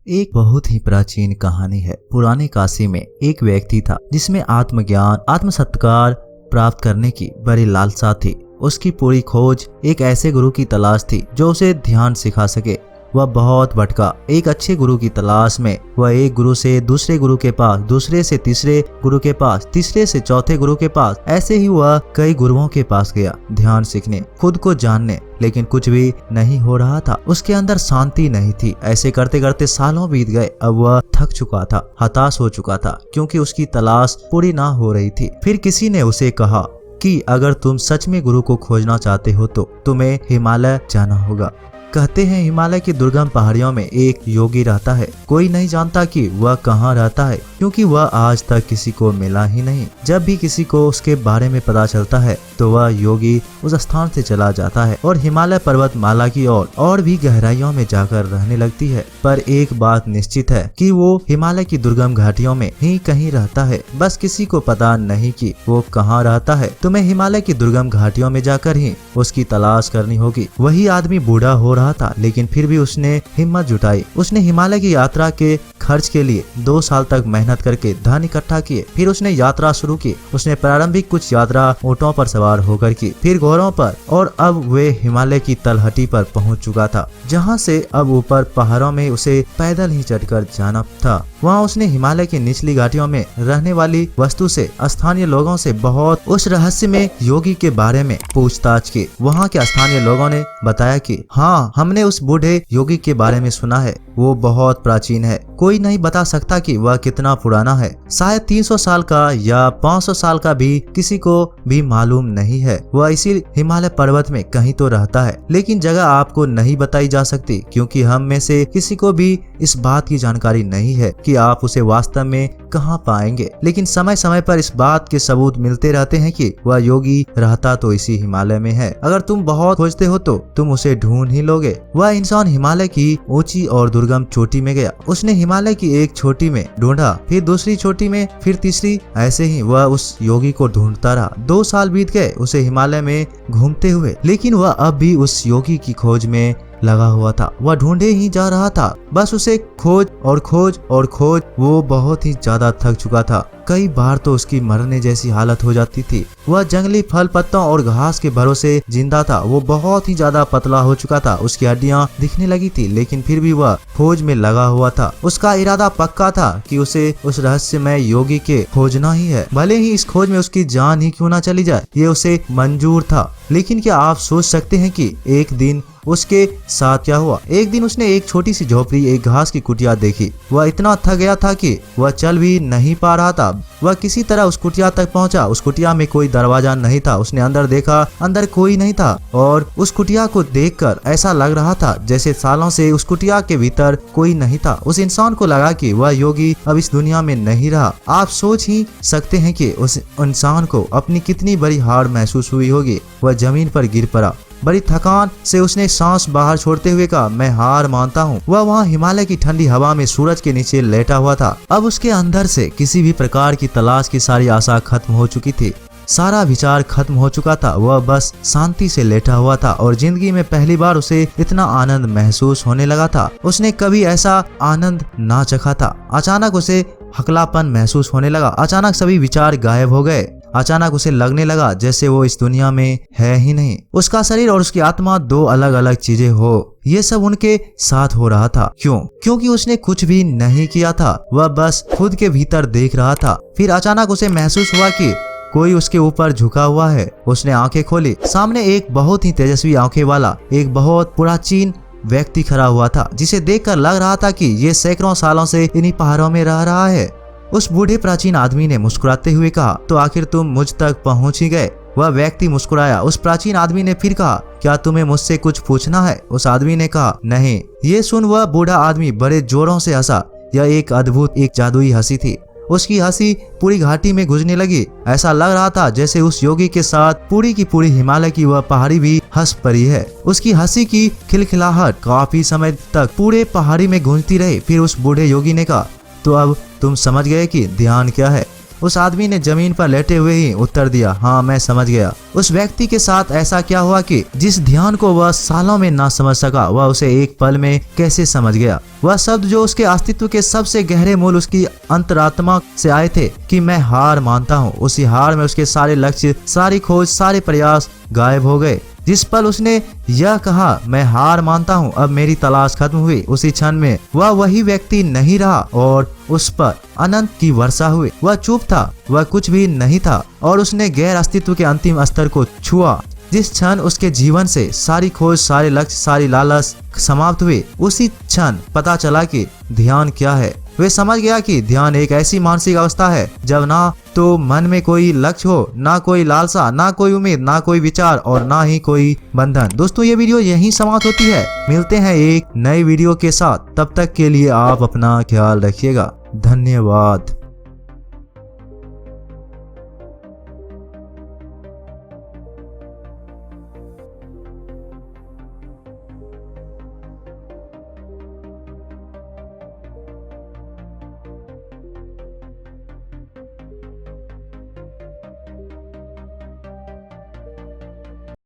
एक बहुत ही प्राचीन कहानी है। पुराने काशी में एक व्यक्ति था जिसमें आत्मज्ञान, आत्म सत्कार प्राप्त करने की बड़ी लालसा थी। उसकी पूरी खोज एक ऐसे गुरु की तलाश थी जो उसे ध्यान सिखा सके। वह बहुत भटका। एक अच्छे गुरु की तलाश में वह एक गुरु से दूसरे गुरु के पास, दूसरे से तीसरे गुरु के पास, तीसरे से चौथे गुरु के पास, ऐसे ही वह कई गुरुओं के पास गया ध्यान सीखने, खुद को जानने। लेकिन कुछ भी नहीं हो रहा था। उसके अंदर शांति नहीं थी। ऐसे करते करते सालों बीत गए। अब वह थक चुका था, हताश हो चुका था, क्योंकि उसकी तलाश पूरी ना हो रही थी। फिर किसी ने उसे कहा कि अगर तुम सच में गुरु को खोजना चाहते हो तो तुम्हें हिमालय जाना होगा। कहते हैं हिमालय की दुर्गम पहाड़ियों में एक योगी रहता है। कोई नहीं जानता कि वह कहाँ रहता है, क्योंकि वह आज तक किसी को मिला ही नहीं। जब भी किसी को उसके बारे में पता चलता है तो वह योगी उस स्थान से चला जाता है और हिमालय पर्वतमाला की ओर और भी गहराइयों में जाकर रहने लगती है। पर एक बात निश्चित है कि वो हिमालय की दुर्गम घाटियों में ही कहीं रहता है। बस किसी को पता नहीं कि वो कहाँ रहता है। तुम्हें हिमालय की दुर्गम घाटियों में जाकर ही उसकी तलाश करनी होगी। वही आदमी बूढ़ा हो रहा था, लेकिन फिर भी उसने हिम्मत जुटाई। उसने हिमालय की यात्रा के खर्च के लिए 2 साल तक मेहनत करके धन इकट्ठा किए। फिर उसने यात्रा शुरू की। उसने प्रारंभिक कुछ यात्रा ऊंटों पर सवार होकर की, फिर घोड़ों पर, और अब वे हिमालय की तलहटी पर पहुंच चुका था, जहां से अब ऊपर पहाड़ों में उसे पैदल ही चढ़कर जाना था। वहां उसने हिमालय की निचली घाटियों में रहने वाली वस्तु से, स्थानीय लोगों से बहुत उस रहस्यमय योगी के बारे में पूछताछ की। वहां के स्थानीय लोगों ने बताया कि हाँ, हमने उस बूढ़े योगी के बारे में सुना है। वो बहुत प्राचीन है। कोई नहीं बता सकता कि वह कितना पुराना है। शायद 300 साल का या 500 साल का भी किसी को भी मालूम नहीं है। वह इसी हिमालय पर्वत में कहीं तो रहता है, लेकिन जगह आपको नहीं बताई जा सकती, क्योंकि हम में से किसी को भी इस बात की जानकारी नहीं है कि आप उसे वास्तव में कहाँ पाएंगे। लेकिन समय समय पर इस बात के सबूत मिलते रहते हैं कि वह योगी रहता तो इसी हिमालय में है। अगर तुम बहुत खोजते हो तो तुम उसे ढूंढ ही लोगे। वह इंसान हिमालय की ऊंची और दुर्गम चोटी में गया। उसने हिमालय की एक चोटी में ढूंढा, फिर दूसरी चोटी में, फिर तीसरी। ऐसे ही वह उस योगी को ढूंढता रहा। 2 साल बीत गए उसे हिमालय में घूमते हुए, लेकिन वह अब भी उस योगी की खोज में लगा हुआ था। वह ढूंढे ही जा रहा था, बस उसे खोज और खोज और खोज। वो बहुत ही ज्यादा थक चुका था। कई बार तो उसकी मरने जैसी हालत हो जाती थी। वह जंगली फल पत्तों और घास के भरोसे जिंदा था। वो बहुत ही ज्यादा पतला हो चुका था। उसकी हड्डियां दिखने लगी थी, लेकिन फिर भी वह खोज में लगा हुआ था। उसका इरादा पक्का था कि उसे उस रहस्यमय योगी के खोजना ही है, भले ही इस खोज में उसकी जान ही क्यों ना चली जाए। ये उसे मंजूर था। लेकिन क्या आप सोच सकते हैं कि एक दिन उसके साथ क्या हुआ? एक दिन उसने एक छोटी सी झोपड़ी, एक घास की कुटिया देखी। वह इतना थक गया था कि वह चल भी नहीं पा रहा था। वह किसी तरह उस कुटिया तक पहुंचा। उस कुटिया में कोई दरवाजा नहीं था। उसने अंदर देखा, अंदर कोई नहीं था, और उस कुटिया को देखकर ऐसा लग रहा था जैसे सालों से उस कुटिया के भीतर कोई नहीं था। उस इंसान को लगा कि वह योगी अब इस दुनिया में नहीं रहा। आप सोच ही सकते हैं कि उस इंसान को अपनी कितनी बड़ी हार महसूस हुई होगी। वह जमीन पर गिर पड़ा। बड़ी थकान से उसने सांस बाहर छोड़ते हुए कहा, मैं हार मानता हूँ। वह वहाँ हिमालय की ठंडी हवा में सूरज के नीचे लेटा हुआ था। अब उसके अंदर से किसी भी प्रकार की तलाश की सारी आशा खत्म हो चुकी थी। सारा विचार खत्म हो चुका था। वह बस शांति से लेटा हुआ था, और जिंदगी में पहली बार उसे इतना आनंद महसूस होने लगा था। उसने कभी ऐसा आनंद ना चखा था। अचानक उसे हकलापन महसूस होने लगा। अचानक सभी विचार गायब हो गए। अचानक उसे लगने लगा जैसे वो इस दुनिया में है ही नहीं। उसका शरीर और उसकी आत्मा 2 अलग अलग चीजें हो। ये सब उनके साथ हो रहा था। क्यों? क्योंकि उसने कुछ भी नहीं किया था। वह बस खुद के भीतर देख रहा था। फिर अचानक उसे महसूस हुआ कि कोई उसके ऊपर झुका हुआ है। उसने आंखें खोली। सामने एक बहुत ही तेजस्वी आंखें वाला एक बहुत प्राचीन व्यक्ति खड़ा हुआ था, जिसे देखकर लग रहा था कि ये सैकड़ों सालों से इन्हीं पहाड़ों में रह रहा है। उस बूढ़े प्राचीन आदमी ने मुस्कुराते हुए कहा, तो आखिर तुम मुझ तक पहुंच ही गए। वह व्यक्ति मुस्कुराया। उस प्राचीन आदमी ने फिर कहा, क्या तुम्हें मुझसे कुछ पूछना है? उस आदमी ने कहा, नहीं। ये सुन वह बूढ़ा आदमी बड़े जोरों से हंसा। यह एक अद्भुत, एक जादुई हंसी थी। उसकी हंसी पूरी घाटी में गूंजने लगी। ऐसा लग रहा था जैसे उस योगी के साथ पूरी की पूरी हिमालय की वह पहाड़ी भी हंस पड़ी है। उसकी हंसी की खिलखिलाहट काफी समय तक पूरे पहाड़ी में गूंजती रही। फिर उस बूढ़े योगी ने कहा, तो अब तुम समझ गए कि ध्यान क्या है। उस आदमी ने जमीन पर लेटे हुए ही उत्तर दिया, हाँ मैं समझ गया। उस व्यक्ति के साथ ऐसा क्या हुआ कि जिस ध्यान को वह सालों में ना समझ सका वह उसे एक पल में कैसे समझ गया। वह शब्द जो उसके अस्तित्व के सबसे गहरे मूल उसकी अंतरात्मा से आए थे कि मैं हार मानता हूँ। उसी हार में उसके सारे लक्ष्य, सारी खोज, सारे प्रयास गायब हो गए। जिस पल उसने यह कहा मैं हार मानता हूँ, अब मेरी तलाश खत्म हुई, उसी क्षण में वह वही व्यक्ति नहीं रहा और उस पर अनंत की वर्षा हुई। वह चुप था, वह कुछ भी नहीं था और उसने गैर अस्तित्व के अंतिम स्तर को छुआ। जिस क्षण उसके जीवन से सारी खोज, सारे लक्ष्य, सारी लालच समाप्त हुए, उसी क्षण पता चला कि ध्यान क्या है। वे समझ गया कि ध्यान एक ऐसी मानसिक अवस्था है जब ना तो मन में कोई लक्ष्य हो, ना कोई लालसा, ना कोई उम्मीद, ना कोई विचार और ना ही कोई बंधन। दोस्तों ये वीडियो यहीं समाप्त होती है। मिलते हैं एक नई वीडियो के साथ, तब तक के लिए आप अपना ख्याल रखिएगा। धन्यवाद।